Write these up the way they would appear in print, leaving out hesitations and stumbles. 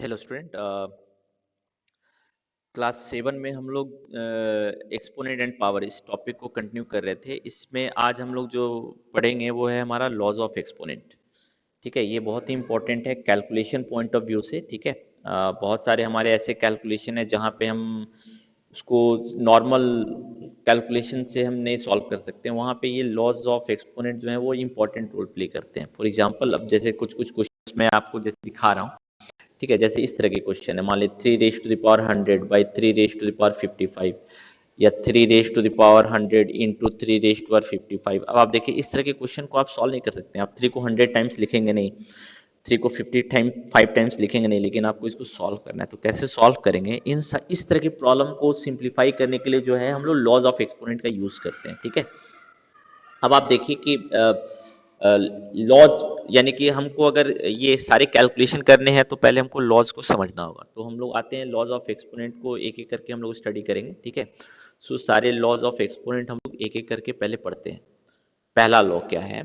Hello student. Class 7 में हम लोग एक्सपोनेंट एंड पावर इस टॉपिक को कंटिन्यू कर रहे थे। इसमें आज हम लोग जो पढ़ेंगे वो है हमारा लॉज ऑफ एक्सपोनेंट। ठीक है, ये बहुत ही इंपॉर्टेंट है कैलकुलेशन पॉइंट ऑफ व्यू से। ठीक है, बहुत सारे हमारे ऐसे कैलकुलेशन है जहाँ पे हम उसको नॉर्मल कैलकुलेशन से हम नहीं सॉल्व कर सकते हैं, वहाँ पे ये लॉज ऑफ एक्सपोनेंट जो है वो इंपॉर्टेंट रोल प्ले करते हैं। फॉर एग्जांपल, अब जैसे कुछ कुछ क्वेश्चन मैं आपको जैसे दिखा रहा हूँ। ठीक है, जैसे इस तरह के क्वेश्चन है, मान लीजिए 3 raise to the power 100 by 3 raise to the power 55, या 3 raise to the power 100 into 3 raise to the power 55। अब आप देखिए इस तरह के क्वेश्चन को आप सॉल्व नहीं कर सकते हैं। आप 3 को 100 टाइम्स लिखेंगे नहीं, 3 को 5 टाइम्स लिखेंगे नहीं, लेकिन आपको इसको सॉल्व करना है। तो कैसे सॉल्व करेंगे? इस तरह की प्रॉब्लम को सिंप्लीफाई करने के लिए जो है हम लोग लॉज ऑफ एक्सपोनेंट का यूज करते हैं। ठीक है, अब आप देखिए कि लॉज यानी कि हमको अगर ये सारे कैलकुलेशन करने हैं तो पहले हमको लॉज को समझना होगा। तो हम लोग आते हैं लॉज ऑफ एक्सपोनेंट को एक एक करके हम लोग स्टडी करेंगे। ठीक है, सो सारे लॉज ऑफ एक्सपोनेंट हम लोग एक एक करके पहले पढ़ते हैं। पहला लॉ क्या है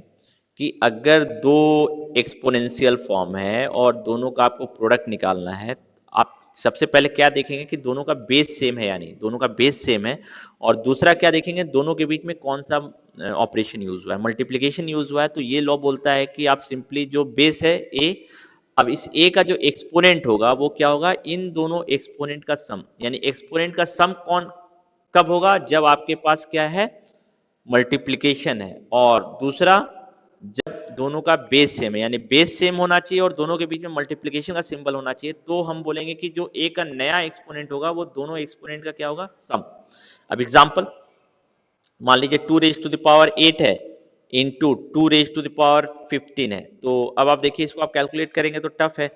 कि अगर दो एक्सपोनेंशियल फॉर्म है और दोनों का आपको प्रोडक्ट निकालना है, आप सबसे पहले क्या देखेंगे कि दोनों का बेस सेम है या नहीं। दोनों का बेस सेम है, और दूसरा क्या देखेंगे, दोनों के बीच में कौन सा ऑपरेशन यूज हुआ है, मल्टीप्लीकेशन यूज हुआ है। तो ये लॉ बोलता है कि आप सिंपली जो बेस है ए, अब इस ए का जो एक्सपोनेंट होगा वो क्या होगा, इन दोनों एक्सपोनेंट का सम। यानी एक्सपोनेंट का सम कौन कब होगा, जब आपके पास क्या है, मल्टीप्लिकेशन है। और दूसरा, जब दोनों का बेस सेम है, यानी बेस सेम होना चाहिए और दोनों के बीच में मल्टीप्लिकेशन का सिंबल होना चाहिए। तो हम बोलेंगे कि जो ए का नया एक्सपोनेंट होगा वो दोनों एक्सपोनेंट का क्या होगा, सम। अब एग्जांपल, मान लीजिए 2 रेज टू द पावर 8 है into 2 raise to the power 15 है। तो अब आप देखिए इसको आप कैलकुलेट करेंगे तो टफ है।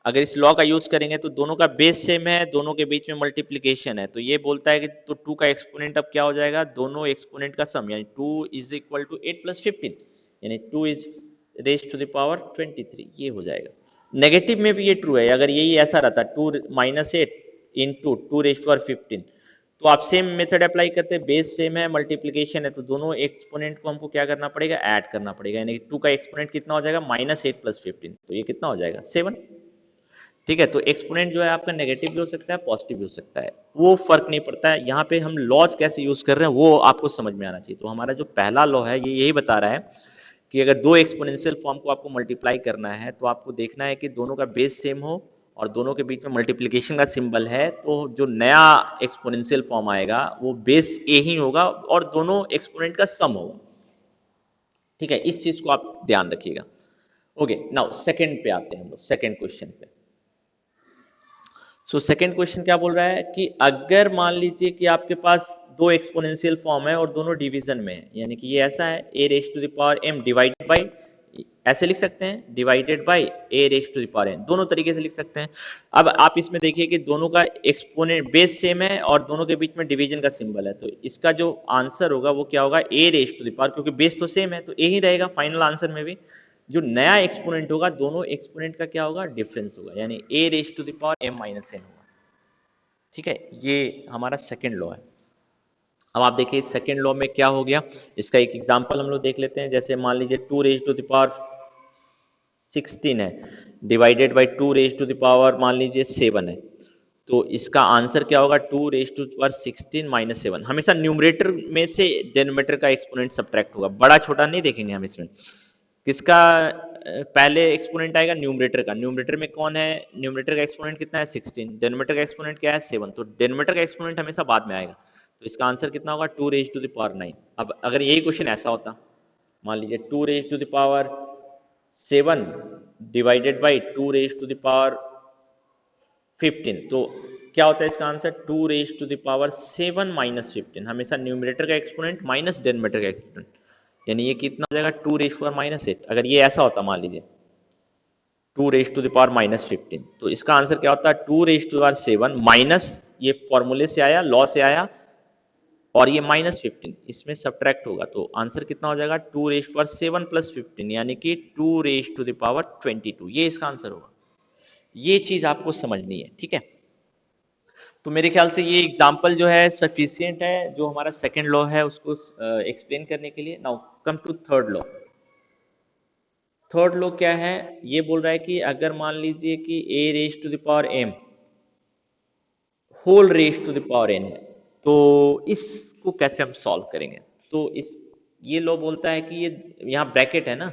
अगर इस लॉ का यूज करेंगे तो दोनों का बेस सेम है, दोनों के बीच में मल्टीप्लीकेशन है, तो ये बोलता है कि तो 2 का एक्सपोनेंट अब क्या हो जाएगा, दोनों एक्सपोनेंट का सम, यानी 2 इज इक्वल टू 8 प्लस 15, यानी 2 is raise to the power 23, ये हो जाएगा। नेगेटिव में भी ये ट्रू है, अगर यही ऐसा रहता 2 minus 8 into 2 raise to power 15, तो आप सेम मेथड अप्लाई करते हैं, बेस सेम है, मल्टीप्लीकेशन है, तो दोनों एक्सपोनेंट को हमको क्या करना पड़ेगा, ऐड करना पड़ेगा। यानी 2 का एक्सपोनेंट कितना हो जाएगा, -8 + 15, तो ये कितना हो जाएगा, 7। ठीक है, तो एक्सपोनेंट जो है आपका नेगेटिव भी हो सकता है, पॉजिटिव भी हो सकता है, वो फर्क नहीं पड़ता है। यहाँ पे हम लॉज कैसे यूज कर रहे हैं वो आपको समझ में आना चाहिए। तो हमारा जो पहला लॉ है ये यही बता रहा है कि अगर दो एक्सपोनेंशियल फॉर्म को आपको मल्टीप्लाई करना है तो आपको देखना है कि दोनों का बेस सेम हो और दोनों के बीच में मल्टीप्लिकेशन का सिंबल है। तो जो नया एक्सपोनेंशियल फॉर्म आएगा वो बेस ए ही होगा और दोनों एक्सपोनेंट का सम होगा। ठीक है, इस चीज को आप ध्यान रखिएगा। ओके, नाउ सेकंड पे आते हैं हम लोग, सेकंड क्वेश्चन पे। सो सेकंड क्वेश्चन क्या बोल रहा है कि अगर मान लीजिए कि आपके पास दो एक्सपोनेंशियल फॉर्म है और दोनों डिवीजन में है, यानी कि ये ऐसा है a⁻m डिवाइडेड बाई, ऐसे लिख सकते हैं, डिवाइडेड बाई a⁻n, दोनों तरीके से लिख सकते हैं। अब आप इसमें देखिए कि दोनों का एक्सपोनेंट बेस सेम है और दोनों के बीच में डिवीजन का सिंबल है, तो इसका जो आंसर होगा वो क्या होगा, a⁻, क्योंकि बेस तो सेम है तो a ही रहेगा फाइनल आंसर में भी। जो नया एक्सपोनेंट होगा दोनों एक्सपोनेंट का क्या होगा, डिफरेंस होगा, यानी a⁻m-n होगा। ठीक है, ये हमारा सेकेंड लॉ है। अब आप देखिए सेकेंड लॉ में क्या हो गया, इसका एक एग्जांपल हम लोग देख लेते हैं। जैसे मान लीजिए 2 रेज टू द पावर 16 है divided by 2 raise to the power मान लीजिए 7 है। तो इसका आंसर क्या होगा, 2 रेज टू द पावर 16 - 7। हमेशा न्यूमरेटर में से डेनोमिनेटर का एक्सपोनेंट सब्ट्रैक्ट होगा, बड़ा छोटा नहीं देखेंगे हम इसमें। किसका पहले एक्सपोनेंट आएगा, न्यूमरेटर का। न्यूमरेटर में कौन है, न्यूमरेटर का एक्सपोनेंट कितना है 16, डेनोमिनेटर का एक्सपोनेंट क्या है 7, तो डेनोमिनेटर का एक्सपोनेंट हमेशा बाद में आएगा। तो इसका आंसर कितना होगा, 2 रेज टू द पावर 9। अब अगर यही क्वेश्चन ऐसा होता, मान लीजिए 2 raise to the power 7 divided by 2 raise to the power 15, तो क्या होता है इसका answer, 2 raise to the power 7 - 15। हमेशा न्यूमरेटर का एक्सपोनेंट माइनस डेनोमिनेटर का एक्सपोनेंट, यानी ये कितना हो जाएगा, 2 रेज टू द पावर -8। अगर ये ऐसा होता मान लीजिए 2 रेज टू द पावर -15, तो इसका आंसर क्या होता है, 2 raise to the power 7 minus, ये फॉर्मूले से आया, लॉ से आया, और ये -15 इसमें सब्ट्रैक्ट होगा, तो आंसर कितना हो जाएगा, 2 रेज टू द पावर 7 + 15, यानी कि 2 रेज टू द पावर 22, ये इसका आंसर होगा। ये चीज आपको समझनी है। ठीक है, तो मेरे ख्याल से ये एग्जाम्पल जो है सफिशियंट है जो हमारा सेकेंड लॉ है उसको एक्सप्लेन करने के लिए। Now come to third law. Third law क्या है, ये बोल रहा है कि अगर मान लीजिए कि a raise to the power m whole raise to the power n है, तो इसको कैसे हम सॉल्व करेंगे। तो इस ये लॉ बोलता है कि ये यहाँ ब्रैकेट है ना,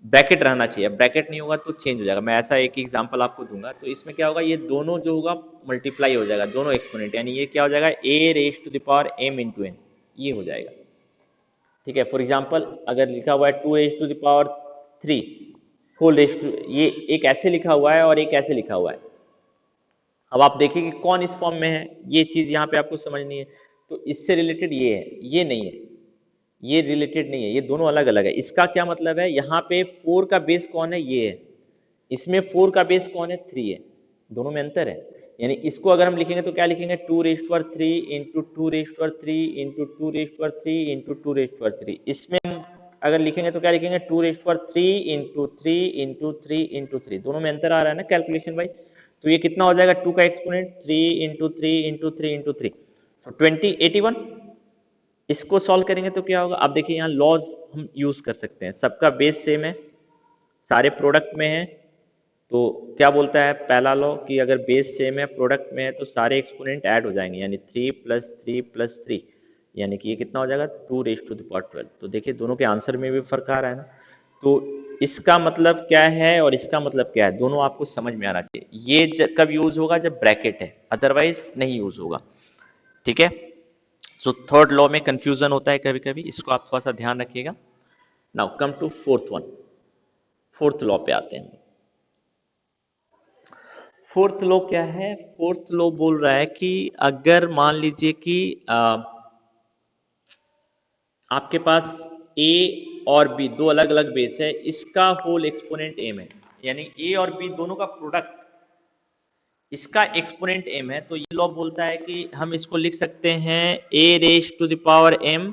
ब्रैकेट रहना चाहिए, ब्रैकेट नहीं होगा तो चेंज हो जाएगा। मैं ऐसा एक एग्जांपल आपको दूंगा, तो इसमें क्या होगा, ये दोनों जो होगा मल्टीप्लाई हो जाएगा, दोनों एक्सपोनेंट, यानी ये क्या हो जाएगा a raise to the power m into n, ये हो जाएगा। ठीक है, फॉर एग्जाम्पल अगर लिखा हुआ है 2 raise to the power 3 whole raise to, ये एक ऐसे लिखा हुआ है और एक ऐसे लिखा हुआ है। अब आप देखिए कि कौन इस फॉर्म में है, ये चीज यहाँ पे आपको समझनी है। तो इससे रिलेटेड ये है, ये नहीं है, ये रिलेटेड नहीं है, ये दोनों अलग अलग है। इसका क्या मतलब है, यहाँ पे 4 का बेस कौन है, ये है, इसमें 4 का बेस कौन है, 3 है, दोनों में अंतर है। यानी इसको अगर हम लिखेंगे तो क्या लिखेंगे, 2 raise to 3 into 2 raise to 3 into 2 raise to 3 into 2 raise to 3। इसमें हम अगर लिखेंगे तो क्या लिखेंगे, 2 raise to 3 into 3 into 3 into 3, दोनों में अंतर आ रहा है ना कैलकुलेशन वाइज। तो ये कितना हो जाएगा, 2 का एक्सपोनेंट 3 इंटू 3 इंटू 3 इंटू 3, सो 20 81। इसको सॉल्व करेंगे तो क्या होगा, अब देखिए यहाँ लॉज हम यूज कर सकते हैं, सबका बेस सेम है, सारे प्रोडक्ट में है। तो क्या बोलता है पहला लॉ कि अगर बेस सेम है, प्रोडक्ट में है, तो सारे एक्सपोनेंट ऐड हो जाएंगे, यानी 3 + 3 + 3, यानी कि ये कितना हो जाएगा, 2 रेज टू द पावर 12। तो देखिए दोनों के आंसर में भी फर्क आ रहा है ना। तो इसका मतलब क्या है और इसका मतलब क्या है, दोनों आपको समझ में आना चाहिए। ये कब यूज होगा, जब ब्रैकेट है, अदरवाइज नहीं यूज होगा। ठीक है, सो थर्ड लॉ में कंफ्यूजन होता है कभी कभी, इसको आप थोड़ा सा ध्यान रखिएगा। Now come to fourth one, fourth law पे आते हैं। फोर्थ लॉ क्या है, फोर्थ लॉ बोल रहा है कि अगर मान लीजिए कि आपके पास a और b दो अलग अलग बेस है, इसका होल एक्सपोनेंट m है, यानी a और b दोनों का प्रोडक्ट, इसका एक्सपोनेंट m है। तो ये लॉ बोलता है कि हम इसको लिख सकते हैं a raise to the power m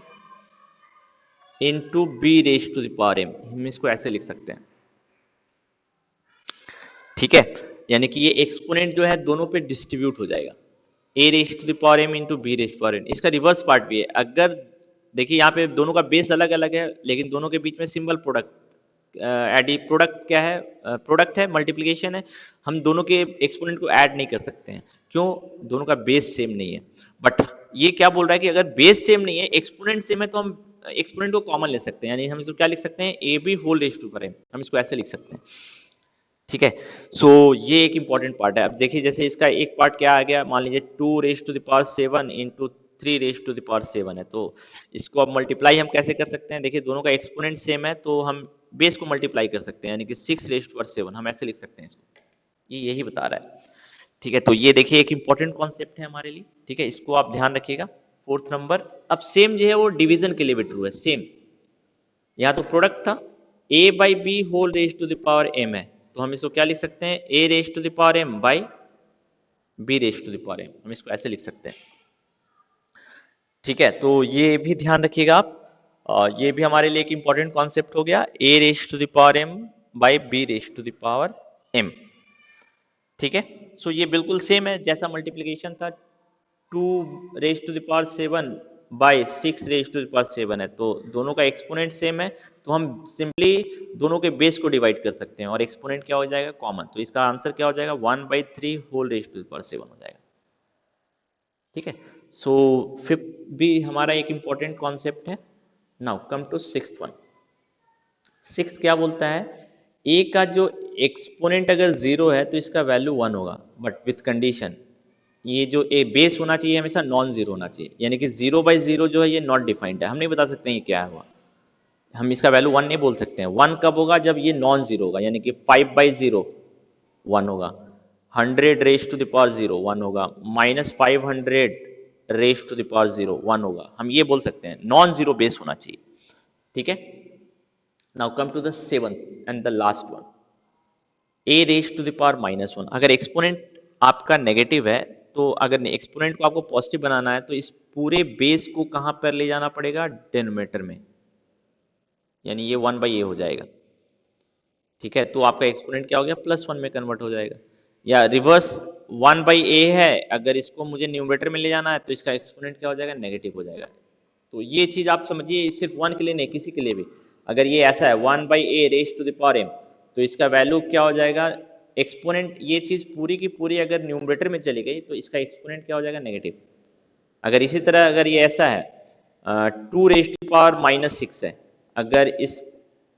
into b raise to the power m, हम इसको ऐसे लिख सकते हैं। ठीक है, यानी कि ये एक्सपोनेंट जो है दोनों पे डिस्ट्रीब्यूट हो जाएगा, a raise to the power m into b raise to power n। इसका रिवर्स पार्ट भी है, अगर देखिए यहाँ पे दोनों का बेस अलग अलग है, लेकिन दोनों के बीच में सिंबल प्रोडक्ट, एडी प्रोडक्ट क्या है, प्रोडक्ट है, मल्टीप्लिकेशन है। हम दोनों के एक्सपोनेंट को ऐड नहीं कर सकते हैं, क्यों, दोनों का बेस सेम नहीं है। बट ये क्या बोल रहा है कि अगर बेस सेम नहीं है, एक्सपोनेंट सेम है, तो हम एक्सपोनेंट को कॉमन ले सकते हैं, यानी हम इसको क्या लिख सकते हैं, A B whole raise to power m, हम इसको ऐसे लिख सकते हैं। ठीक है, सो ये एक इंपॉर्टेंट पार्ट है। अब देखिए जैसे इसका एक पार्ट क्या आ गया, मान लीजिए 2 raise to the power 7 into 3 raise to the power 7 है, तो इसको अब मल्टीप्लाई हम कैसे कर सकते हैं, देखिए दोनों का एक्सपोनेंट सेम है, तो हम बेस को मल्टीप्लाई कर सकते हैं, यानी कि 6 रेज टू 7, हम ऐसे लिख सकते हैं इसको, ये यही बता रहा है। ठीक है, तो ये देखिए एक इंपॉर्टेंट कॉन्सेप्ट है हमारे लिए। ठीक है, इसको आप ध्यान रखिएगा। फोर्थ नंबर, अब सेम जो है वो डिवीजन के लिए भी ट्रू है, सेम। यहाँ तो प्रोडक्ट था, a by B whole raise to the power m है, तो हम इसको क्या लिख सकते हैं, a raise to the power m by b raise to the power m, हम इसको ऐसे लिख सकते हैं। ठीक है, तो ये भी ध्यान रखिएगा आप, ये भी हमारे लिए एक इंपॉर्टेंट कॉन्सेप्ट हो गया, a raise to the power m by b raise to the power m। ठीक है, सो ये बिल्कुल सेम है जैसा मल्टीप्लीकेशन था, 2 raise to the power 7 by 6 raise to the power 7 है, तो दोनों का एक्सपोनेंट सेम है, तो हम सिंपली दोनों के बेस को डिवाइड कर सकते हैं और एक्सपोनेंट क्या हो जाएगा, कॉमन। तो इसका आंसर क्या हो जाएगा, 1/3 whole raise to the power 7 हो जाएगा। ठीक है, सो फिफ्थ भी हमारा एक इंपॉर्टेंट कॉन्सेप्ट है। Now come to sixth one. Sixth क्या बोलता है, ए का जो एक्सपोनेंट अगर जीरो है तो इसका वैल्यू 1 होगा, बट विथ कंडीशन, ये जो ए बेस होना चाहिए हमेशा नॉन जीरो होना चाहिए, यानी कि 0/0 जो है ये नॉट डिफाइंड है, हम नहीं बता सकते हैं ये क्या हुआ, हम इसका वैल्यू 1 नहीं बोल सकते हैं। 1 कब होगा, जब ये नॉन जीरो होगा, यानी कि 5/0 1 होगा, 100 रेज टू द पावर 0 1 होगा, -500 रेज टू द पावर 0 1 होगा, हम ये बोल सकते हैं, नॉन जीरो बेस होना चाहिए। ठीक है, now come to the seventh and the last one, a raise to the power -1। अगर एक्सपोनेंट आपका नेगेटिव है, तो अगर एक्सपोनेंट को आपको पॉजिटिव बनाना है, तो इस पूरे बेस को कहां पर ले जाना पड़ेगा, डिनोमिनेटर में, यानी ये 1/a हो जाएगा। ठीक है, तो आपका एक्सपोनेंट क्या हो गया, +1 में कन्वर्ट हो जाएगा, या रिवर्स 1/a है, अगर इसको मुझे न्यूमरेटर में ले जाना है, तो इसका एक्सपोनेंट क्या हो जाएगा, नेगेटिव हो जाएगा। तो ये चीज आप समझिए, सिर्फ 1 के लिए नहीं, किसी के लिए भी, अगर ये ऐसा है 1/a⁴m, तो इसका वैल्यू क्या हो जाएगा, एक्सपोनेंट, ये चीज पूरी की पूरी अगर न्यूमरेटर में चली गई तो इसका एक्सपोनेंट क्या हो जाएगा, नेगेटिव। अगर इसी तरह अगर ये ऐसा है 2⁻⁻6 है, अगर इस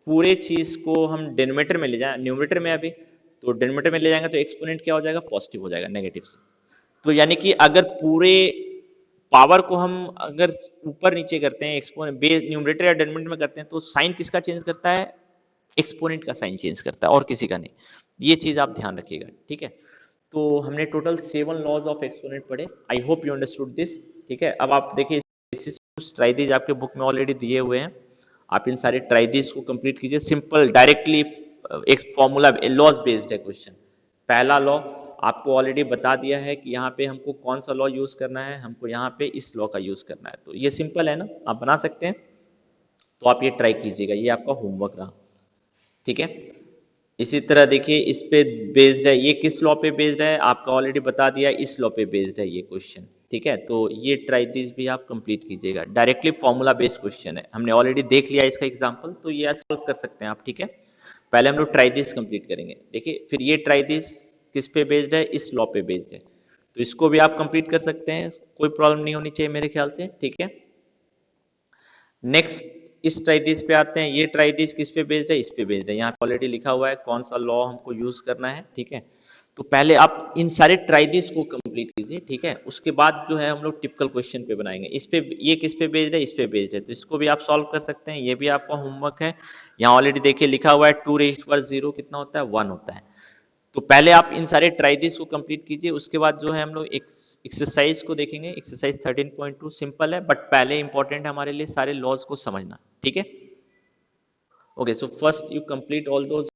पूरे चीज को हम डिनोमिनेटर में ले जाए, न्यूमरेटर में अभी, तो डिनोमिनेटर में ले जाएंगे तो एक्सपोनेंट क्या हो जाएगा, पॉजिटिव हो जाएगा, नेगेटिव से। तो यानी कि अगर पूरे पावर को हम अगर ऊपर नीचे करते हैं, एक्सपोनेंट बेस न्यूमरेटर या डिनोमिनेटर में करते हैं, तो साइन किसका चेंज करता है, एक्सपोनेंट का साइन चेंज करता है और किसी का नहीं। ये चीज आप ध्यान रखिएगा, ठीक है। तो हमने टोटल 7 लॉज ऑफ एक्सपोनेंट पढ़े। I hope you understood this, ठीक है। अब आप देखिए ट्राइदीज आपके बुक में ऑलरेडी दिए हुए हैं, आप इन सारे ट्राइदीज को कंप्लीट कीजिए। सिंपल डायरेक्टली एक फॉर्मूला लॉज बेस्ड है क्वेश्चन। पहला लॉ आपको ऑलरेडी बता दिया है कि यहाँ पे हमको कौन सा लॉ यूज करना है, हमको यहाँ पे इस लॉ का यूज करना है। तो ये सिंपल है ना, आप बना सकते हैं। तो आप ये ट्राई कीजिएगा, ये आपका होमवर्क रहा, ठीक है। इसी तरह देखिए इस पे बेस्ड है, ये किस लॉ पे बेस्ड है आपका ऑलरेडी बता दिया, इस लॉ पे बेस्ड है ये क्वेश्चन, ठीक है। तो ये ट्राई दिस भी आप कंप्लीट कीजिएगा, डायरेक्टली फॉर्मूला बेस्ड क्वेश्चन है, हमने ऑलरेडी देख लिया इसका एग्जांपल, तो ये सॉल्व कर सकते हैं आप, ठीक है। पहले हम लोग ट्राई दिस कंप्लीट करेंगे, देखिए फिर ये ट्राई दिस किस पे बेस्ड है, इस लॉ पे बेस्ड है, तो इसको भी आप कंप्लीट कर सकते हैं, कोई प्रॉब्लम नहीं होनी चाहिए मेरे ख्याल से, ठीक है। नेक्स्ट इस ट्राइदिस पे आते हैं, ये ट्राइदिस किस पे बेस्ड है, इस पे बेस्ड है, यहाँ पे ऑलरेडी लिखा हुआ है कौन सा लॉ हमको यूज करना है, ठीक है। तो पहले आप इन सारे ट्राइदिस को कंप्लीट कीजिए, ठीक है। उसके बाद जो है हम लोग टिपिकल क्वेश्चन पे बनाएंगे। इस पे ये किस पे बेस्ड है, इस पे बेस्ड है, तो इसको भी आप सॉल्व कर सकते हैं, ये भी आपका होमवर्क है। यहाँ ऑलरेडी देखिए लिखा हुआ है 2⁻0 कितना होता है, 1 होता है। तो पहले आप इन सारे ट्राइदिस को कंप्लीट कीजिए, उसके बाद जो है हम लोग एक्सरसाइज को देखेंगे। एक्सरसाइज 13.2 सिंपल है, बट पहले इंपॉर्टेंट है हमारे लिए सारे लॉज को समझना, ठीक है। Okay, so first you complete all those